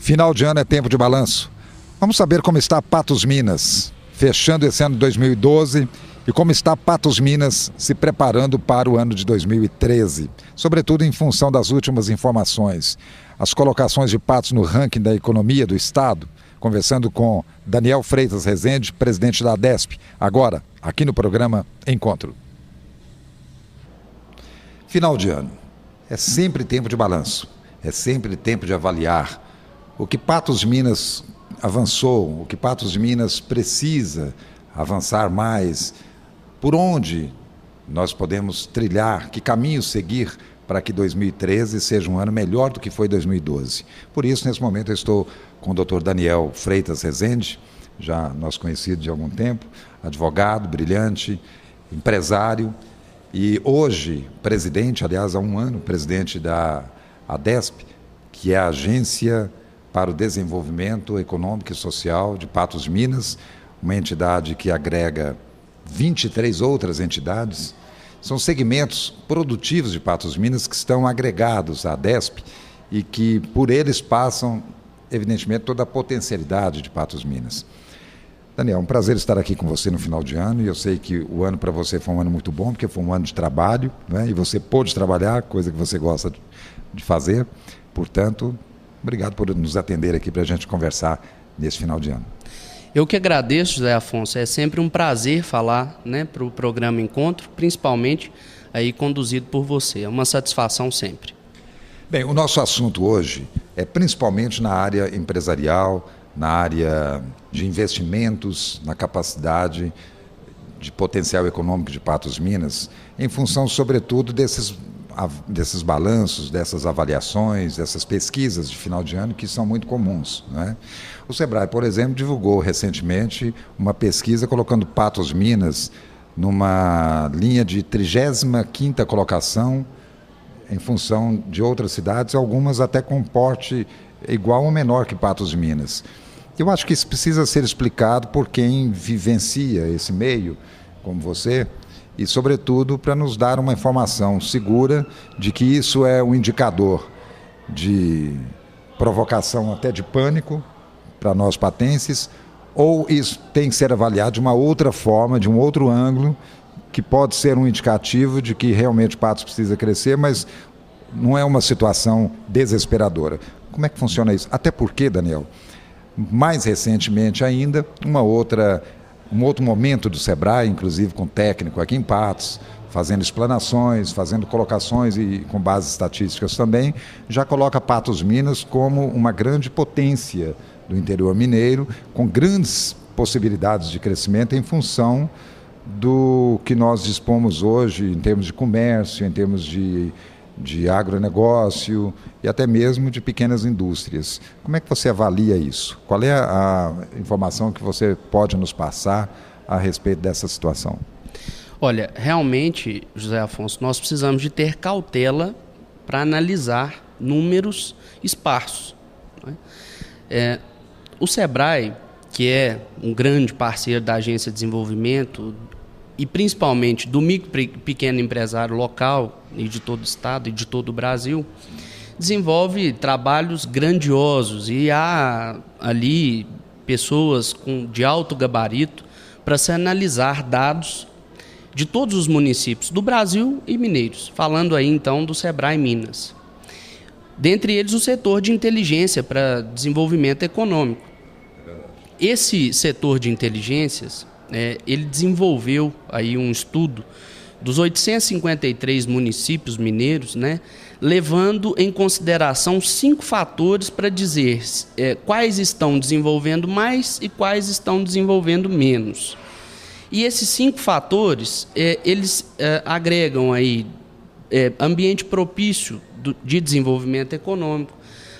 Final de ano é tempo de balanço. Vamos saber como está Patos Minas, fechando esse ano de 2012, e como está Patos Minas se preparando para o ano de 2013, sobretudo em função das últimas informações. As colocações de Patos no ranking da economia do Estado, conversando com Daniel Freitas Rezende, presidente da ADESP, agora, aqui no programa Encontro. Final de ano. É sempre tempo de balanço, é sempre tempo de avaliar o que Patos Minas avançou, o que Patos Minas precisa avançar mais, por onde nós podemos trilhar, que caminho seguir para que 2013 seja um ano melhor do que foi 2012. Por isso, nesse momento, eu estou com o Dr. Daniel Freitas Rezende, já nosso conhecido de algum tempo, advogado, brilhante, empresário, e hoje presidente, aliás, há um ano, presidente da ADESP, que é a Agência para o Desenvolvimento Econômico e Social de Patos Minas, uma entidade que agrega 23 outras entidades. São segmentos produtivos de Patos Minas que estão agregados à ADESP e que por eles passam, evidentemente, toda a potencialidade de Patos Minas. Daniel, é um prazer estar aqui com você no final de ano, e eu sei que o ano para você foi um ano muito bom, porque foi um ano de trabalho, né? E você pôde trabalhar, coisa que você gosta de fazer. Portanto, obrigado por nos atender aqui para a gente conversar nesse final de ano. Eu que agradeço, José Afonso. É sempre um prazer falar, né, para o programa Encontro, principalmente aí conduzido por você. É uma satisfação sempre. Bem, o nosso assunto hoje é principalmente na área empresarial, na área de investimentos, na capacidade de potencial econômico de Patos Minas, em função, sobretudo, desses balanços, dessas avaliações, dessas pesquisas de final de ano que são muito comuns, né? O Sebrae, por exemplo, divulgou recentemente uma pesquisa colocando Patos Minas numa linha de 35ª colocação em função de outras cidades, algumas até com porte igual ou menor que Patos Minas. Eu acho que isso precisa ser explicado por quem vivencia esse meio, como você, e, sobretudo, para nos dar uma informação segura de que isso é um indicador de provocação até de pânico para nós patenses, ou isso tem que ser avaliado de uma outra forma, de um outro ângulo, que pode ser um indicativo de que realmente Patos precisa crescer, mas não é uma situação desesperadora. Como é que funciona isso? Até porque, Daniel, mais recentemente ainda, um outro momento do Sebrae, inclusive com técnico aqui em Patos, fazendo explanações, fazendo colocações e com bases estatísticas também, já coloca Patos Minas como uma grande potência do interior mineiro, com grandes possibilidades de crescimento em função do que nós dispomos hoje em termos de comércio, em termos de agronegócio e até mesmo de pequenas indústrias. Como é que você avalia isso? Qual é a informação que você pode nos passar a respeito dessa situação? Olha, realmente, José Afonso, nós precisamos de ter cautela para analisar números esparsos, né? O Sebrae, que é um grande parceiro da Agência de Desenvolvimento e principalmente do micro e pequeno empresário local e de todo o estado e de todo o Brasil, desenvolve trabalhos grandiosos e há ali pessoas de alto gabarito para se analisar dados de todos os municípios do Brasil e mineiros, falando aí então do Sebrae Minas. Dentre eles o setor de inteligência para desenvolvimento econômico. Esse setor de inteligências, ele desenvolveu aí um estudo dos 853 municípios mineiros, né, levando em consideração 5 fatores para dizer quais estão desenvolvendo mais e quais estão desenvolvendo menos. E esses 5 fatores, eles agregam aí ambiente propício de desenvolvimento econômico,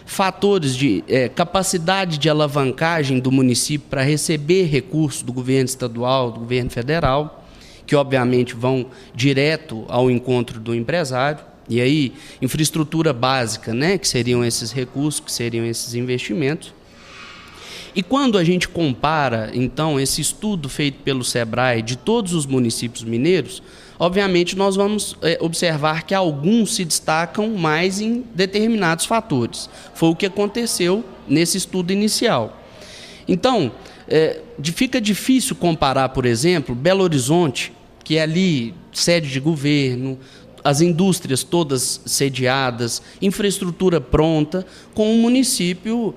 fatores de capacidade de alavancagem do município para receber recursos do governo estadual, do governo federal, que obviamente vão direto ao encontro do empresário, e aí infraestrutura básica, né, que seriam esses recursos, que seriam esses investimentos. E quando a gente compara, então, esse estudo feito pelo Sebrae de todos os municípios mineiros, obviamente nós vamos observar que alguns se destacam mais em determinados fatores. Foi o que aconteceu nesse estudo inicial. Então, fica difícil comparar, por exemplo, Belo Horizonte, que é ali sede de governo, as indústrias todas sediadas, infraestrutura pronta, com um município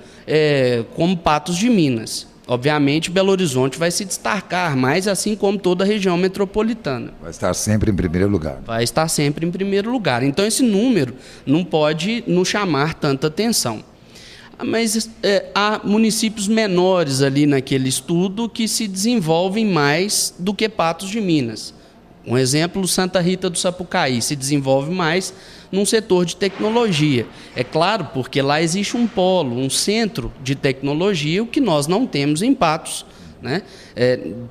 como Patos de Minas. Obviamente, Belo Horizonte vai se destacar mais, assim como toda a região metropolitana. Vai estar sempre em primeiro lugar. Vai estar sempre em primeiro lugar. Então, esse número não pode nos chamar tanta atenção. Mas há municípios menores ali naquele estudo que se desenvolvem mais do que Patos de Minas. Um exemplo, Santa Rita do Sapucaí se desenvolve mais num setor de tecnologia. É claro, porque lá existe um polo, um centro de tecnologia, o que nós não temos em Patos, né?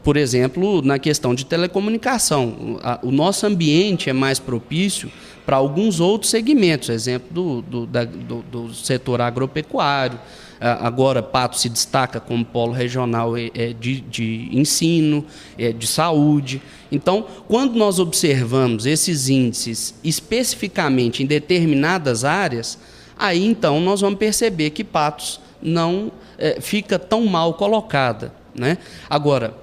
Por exemplo, na questão de telecomunicação. O nosso ambiente é mais propício para alguns outros segmentos, exemplo do setor agropecuário. Agora, Patos se destaca como polo regional de ensino, de saúde. Então, quando nós observamos esses índices especificamente em determinadas áreas, aí então nós vamos perceber que Patos não fica tão mal colocada, né? Agora,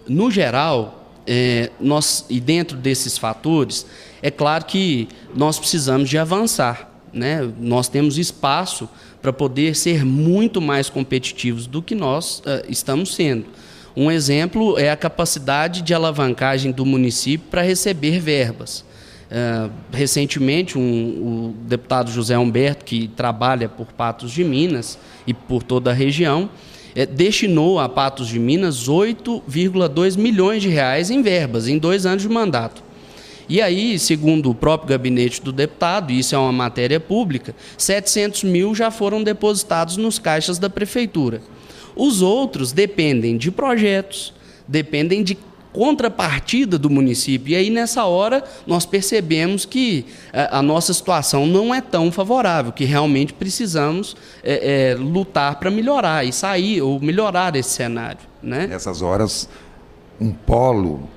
no geral, e dentro desses fatores, é claro que nós precisamos de avançar, né? Nós temos espaço para poder ser muito mais competitivos do que nós estamos sendo. Um exemplo é a capacidade de alavancagem do município para receber verbas. Recentemente, o deputado José Humberto, que trabalha por Patos de Minas e por toda a região, destinou a Patos de Minas 8,2 milhões de reais em verbas, em 2 anos de mandato. E aí, segundo o próprio gabinete do deputado, e isso é uma matéria pública, 700 mil já foram depositados nos caixas da prefeitura. Os outros dependem de projetos, dependem de contrapartida do município. E aí, nessa hora, nós percebemos que a nossa situação não é tão favorável, que realmente precisamos lutar para melhorar e sair ou melhorar esse cenário, né? Nessas horas, um polo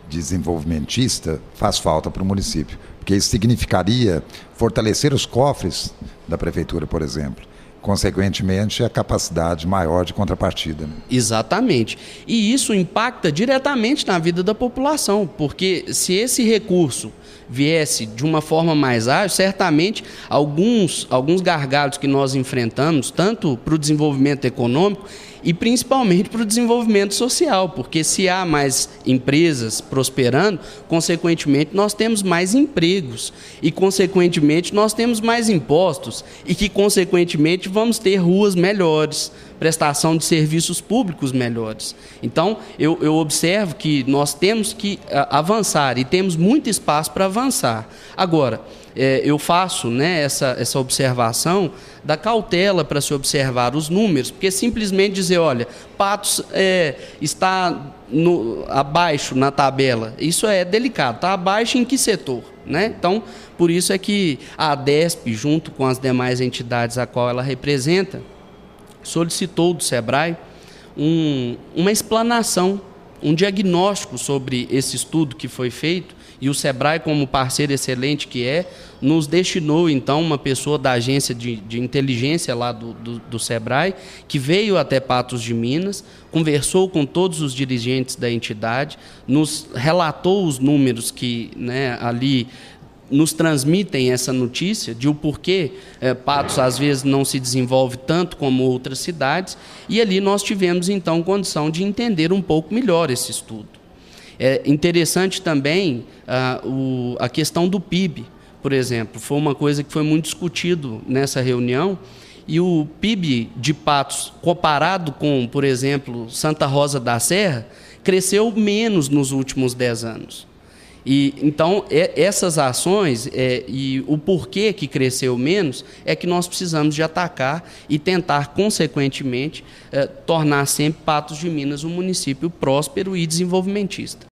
desenvolvimentista faz falta para o município, porque isso significaria fortalecer os cofres da prefeitura, por exemplo. Consequentemente, a capacidade maior de contrapartida, né? Exatamente. E isso impacta diretamente na vida da população, porque se esse recurso viesse de uma forma mais ágil, certamente alguns gargalos que nós enfrentamos, tanto para o desenvolvimento econômico e principalmente para o desenvolvimento social, porque se há mais empresas prosperando, consequentemente nós temos mais empregos e consequentemente nós temos mais impostos e que consequentemente vamos ter ruas melhores, prestação de serviços públicos melhores. Então, eu observo que nós temos que avançar e temos muito espaço para avançar. Agora, eu faço, né, essa observação da cautela para se observar os números, porque simplesmente dizer, olha, Patos está abaixo na tabela, isso é delicado, está abaixo em que setor, né? Então, por isso é que a ADESP, junto com as demais entidades a qual ela representa, solicitou do SEBRAE uma explanação, um diagnóstico sobre esse estudo que foi feito, e o SEBRAE, como parceiro excelente que nos destinou, então, uma pessoa da agência de inteligência lá do SEBRAE, que veio até Patos de Minas, conversou com todos os dirigentes da entidade, nos relatou os números que, né, ali nos transmitem essa notícia de o porquê Patos às vezes não se desenvolve tanto como outras cidades, e ali nós tivemos então condição de entender um pouco melhor esse estudo. É interessante também a questão do PIB, por exemplo, foi uma coisa que foi muito discutido nessa reunião, e o PIB de Patos, comparado com, por exemplo, Santa Rosa da Serra, cresceu menos nos últimos 10 anos. E, então, essas ações e o porquê que cresceu menos é que nós precisamos de atacar e tentar, consequentemente, tornar sempre Patos de Minas um município próspero e desenvolvimentista.